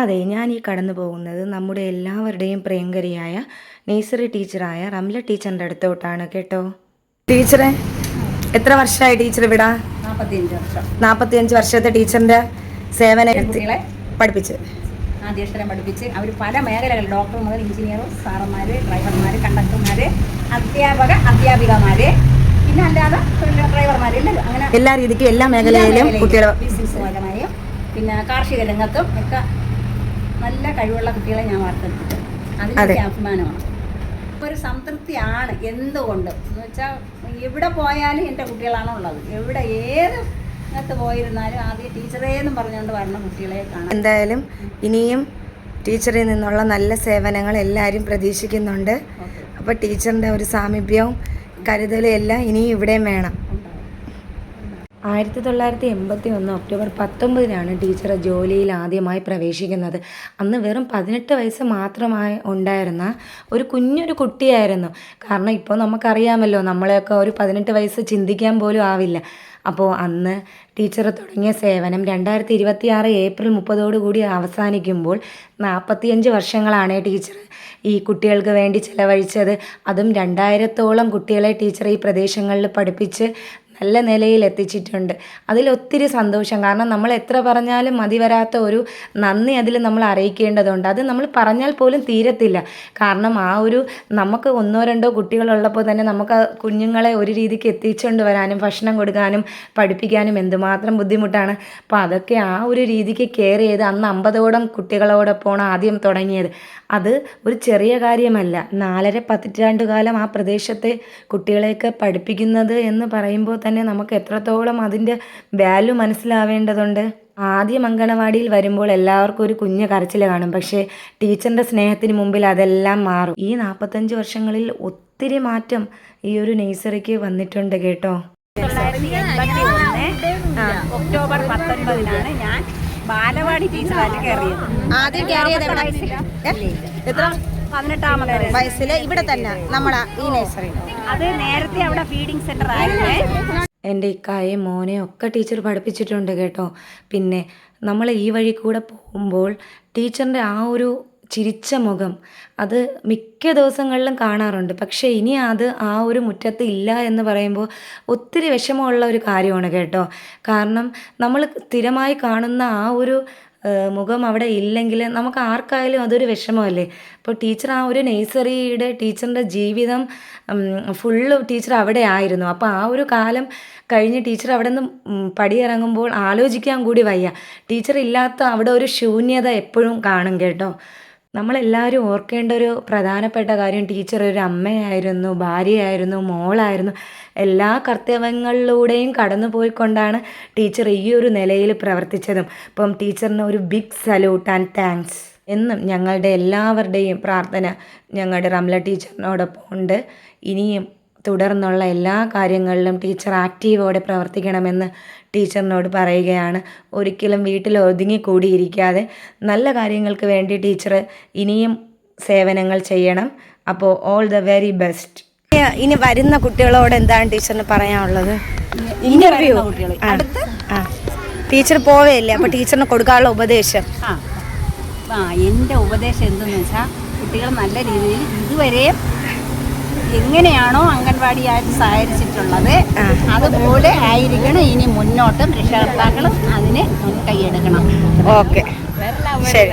അതെ, ഞാൻ ഈ കടന്നു പോകുന്നത് നമ്മുടെ എല്ലാവരുടെയും പ്രിയങ്കരിയായ നേഴ്സറി ടീച്ചറായ റംല ടീച്ചറിൻ്റെ അടുത്തോട്ടാണ് കേട്ടോ. ടീച്ചറെ, എത്ര വർഷമായി ടീച്ചർ ഇവിടെ? 45 വർഷം. 45 വർഷത്തെ ടീച്ചറിൻ്റെ സേവനം കുട്ടികളെ പഠിപ്പിച്ച് ആദ്യാക്ഷരം പഠിപ്പിച്ച് അവർ പല മേഖലകൾ, ഡോക്ടർ മുതൽ എഞ്ചിനീയർ, സാറന്മാർ, ഡ്രൈവർമാർ, കണ്ടക്ടർമാർ, അധ്യാപികമാർ, പിന്നെ അല്ലാതെ ഡ്രൈവർമാർ, അങ്ങനെ എല്ലാ രീതിക്കും എല്ലാ മേഖലയിലും കുട്ടികളെ ബിസിനസ് പരമായും പിന്നെ കാർഷിക രംഗത്തും ഒക്കെ നല്ല കഴിവുള്ള കുട്ടികളെ ഞാൻ വാർത്തെടുത്തിട്ട് അതിന് അഭിമാനമാണ്. ഒരു സംതൃപ്തിയാണ്. എന്തുകൊണ്ട് എന്ന് വെച്ചാൽ എവിടെ പോയാലും എൻ്റെ കുട്ടികളാണ് ഉള്ളത്. എവിടെ ഏത് അകത്ത് പോയിരുന്നാലും ആദ്യം ടീച്ചറേന്നും പറഞ്ഞുകൊണ്ട് വരുന്ന കുട്ടികളെ കാണാം. എന്തായാലും ഇനിയും ടീച്ചറിൽ നിന്നുള്ള നല്ല സേവനങ്ങൾ എല്ലാവരും പ്രതീക്ഷിക്കുന്നുണ്ട്. അപ്പോൾ ടീച്ചറിൻ്റെ ഒരു സാമീപ്യവും കരുതലും എല്ലാം ഇനിയും ഇവിടെയും വേണം. 1981 ഒക്ടോബർ 19 ടീച്ചർ ജോലിയിൽ ആദ്യമായി പ്രവേശിക്കുന്നത്. അന്ന് വെറും 18 വയസ്സ് മാത്രമായി ഉണ്ടായിരുന്ന ഒരു കുഞ്ഞൊരു കുട്ടിയായിരുന്നു. കാരണം ഇപ്പോൾ നമുക്കറിയാമല്ലോ, നമ്മളെയൊക്കെ ഒരു 18 വയസ്സ് ചിന്തിക്കാൻ പോലും ആവില്ല. അപ്പോൾ അന്ന് ടീച്ചർ തുടങ്ങിയ സേവനം 2026 ഏപ്രിൽ 30 അവസാനിക്കുമ്പോൾ 45 വർഷങ്ങളാണ് ടീച്ചർ ഈ കുട്ടികൾക്ക് വേണ്ടി ചിലവഴിച്ചത്. അതും 2000-ഓളം കുട്ടികളെ ടീച്ചർ ഈ പ്രദേശങ്ങളിൽ പഠിപ്പിച്ച് നല്ല നിലയിൽ എത്തിച്ചിട്ടുണ്ട്. അതിലൊത്തിരി സന്തോഷം. കാരണം നമ്മൾ എത്ര പറഞ്ഞാലും മതി വരാത്ത ഒരു നന്ദി അതിൽ നമ്മൾ അറിയിക്കേണ്ടതുണ്ട്. അത് നമ്മൾ പറഞ്ഞാൽ പോലും തീരത്തില്ല. കാരണം ആ ഒരു നമുക്ക് 1-2 കുട്ടികളുള്ളപ്പോൾ തന്നെ നമുക്ക് കുഞ്ഞുങ്ങളെ ഒരു രീതിക്ക് എത്തിച്ചുകൊണ്ട് വരാനും ഭക്ഷണം കൊടുക്കാനും പഠിപ്പിക്കാനും എന്തുമാത്രം ബുദ്ധിമുട്ടാണ്. അപ്പോൾ അതൊക്കെ ആ ഒരു രീതിക്ക് കെയർ ചെയ്ത് അന്ന് 50ഓളം കുട്ടികളോടൊപ്പമാണ് ആദ്യം തുടങ്ങിയത്. അത് ഒരു ചെറിയ കാര്യമല്ല. 4.5 പതിറ്റാണ്ടുകാലം ആ പ്രദേശത്തെ കുട്ടികളെയൊക്കെ പഠിപ്പിക്കുന്നത് എന്ന് പറയുമ്പോൾ തന്നെ നമുക്ക് എത്രത്തോളം അതിൻ്റെ വാല്യൂ മനസ്സിലാവേണ്ടതുണ്ട്. ആദ്യം അങ്കണവാടിയിൽ വരുമ്പോൾ എല്ലാവർക്കും ഒരു കുഞ്ഞ് കരച്ചിൽ കാണും. പക്ഷേ ടീച്ചറിൻ്റെ സ്നേഹത്തിന് മുമ്പിൽ അതെല്ലാം മാറും. ഈ 45 വർഷങ്ങളിൽ ഒത്തിരി മാറ്റം ഈ ഒരു നേഴ്സറിക്ക് വന്നിട്ടുണ്ട് കേട്ടോ. 1981 ഒക്ടോബർ 19 ഞാൻ ബാലവാടി ടീച്ചറായിട്ട് കയറിയത്. ആദ്യം കയറിയത് എത്ര? 18ാമത്തെ വയസ്സിൽ ഇവിടെ തന്നെ നമ്മളെ ഈ നേഴ്സറി. അത് നേരത്തെ അവിടെ ഫീഡിങ് സെന്റർ ആയിരുന്നു. എൻ്റെ ഇക്കായെയും മോനെയും ഒക്കെ ടീച്ചർ പഠിപ്പിച്ചിട്ടുണ്ട് കേട്ടോ. പിന്നെ നമ്മൾ ഈ വഴി കൂടെ പോകുമ്പോൾ ടീച്ചറിൻ്റെ ആ ഒരു ചിരിച്ച മുഖം അത് മിക്ക ദിവസങ്ങളിലും കാണാറുണ്ട്. പക്ഷേ ഇനി അത് ആ ഒരു മുറ്റത്ത് ഇല്ല എന്ന് പറയുമ്പോൾ ഒത്തിരി വിഷമമുള്ള ഒരു കാര്യമാണ് കേട്ടോ. കാരണം നമ്മൾ സ്ഥിരമായി കാണുന്ന ആ ഒരു മുഖം അവിടെ ഇല്ലെങ്കിൽ നമുക്ക് ആർക്കായാലും അതൊരു വിഷമമല്ലേ. അപ്പോൾ ടീച്ചർ ആ ഒരു നേഴ്സറിയുടെ ടീച്ചറിൻ്റെ ജീവിതം ഫുള്ള് ടീച്ചർ അവിടെ ആയിരുന്നു. അപ്പോൾ ആ ഒരു കാലം കഴിഞ്ഞ് ടീച്ചർ അവിടെ നിന്ന് പടിയിറങ്ങുമ്പോൾ ആലോചിക്കാൻ കൂടി വയ്യ. ടീച്ചർ ഇല്ലാത്ത അവിടെ ഒരു ശൂന്യത എപ്പോഴും കാണും കേട്ടോ. നമ്മളെല്ലാവരും ഓർക്കേണ്ട ഒരു പ്രധാനപ്പെട്ട കാര്യം, ടീച്ചർ ഒരു അമ്മയായിരുന്നു, ഭാര്യയായിരുന്നു, മോളായിരുന്നു. എല്ലാ കർത്തവ്യങ്ങളിലൂടെയും കടന്നു പോയിക്കൊണ്ടാണ് ടീച്ചർ ഈ ഒരു നിലയിൽ പ്രവർത്തിച്ചതും. അപ്പം ടീച്ചറിന് ഒരു ബിഗ് സല്യൂട്ട് ആൻഡ് താങ്ക്സ്. എന്നും ഞങ്ങളുടെ എല്ലാവരുടെയും പ്രാർത്ഥന ഞങ്ങളുടെ റംല ടീച്ചറിനോടൊപ്പം ഉണ്ട്. ഇനിയും തുടർന്നുള്ള എല്ലാ കാര്യങ്ങളിലും ടീച്ചർ ആക്റ്റീവോടെ പ്രവർത്തിക്കണമെന്ന് ടീച്ചറിനോട് പറയുകയാണ്. ഒരിക്കലും വീട്ടിൽ ഒതുങ്ങിക്കൂടിയിരിക്കാതെ നല്ല കാര്യങ്ങൾക്ക് വേണ്ടി ടീച്ചർ ഇനിയും സേവനങ്ങൾ ചെയ്യണം. അപ്പോൾ ഓൾ ദ വെരി ബെസ്റ്റ്. ഇനി വരുന്ന കുട്ടികളോട് എന്താണ് ടീച്ചറിന് പറയാനുള്ളത്? ഇൻ്റർവ്യൂ ടീച്ചർ പോവേയില്ലേ, അപ്പോൾ ടീച്ചറിന് കൊടുക്കാനുള്ള ഉപദേശം? എൻ്റെ ഉപദേശം എന്തെന്ന് വെച്ചാൽ, കുട്ടികൾ നല്ല രീതിയിൽ ഇതുവരെയും എങ്ങനെയാണോ അംഗൻവാടിയായിട്ട് സഹകരിച്ചിട്ടുള്ളത് അതുപോലെ ആയിരിക്കണം ഇനി മുന്നോട്ടും. രക്ഷകർത്താക്കളും അതിന് കൈയെടുക്കണം. ഓക്കെ, ശരി.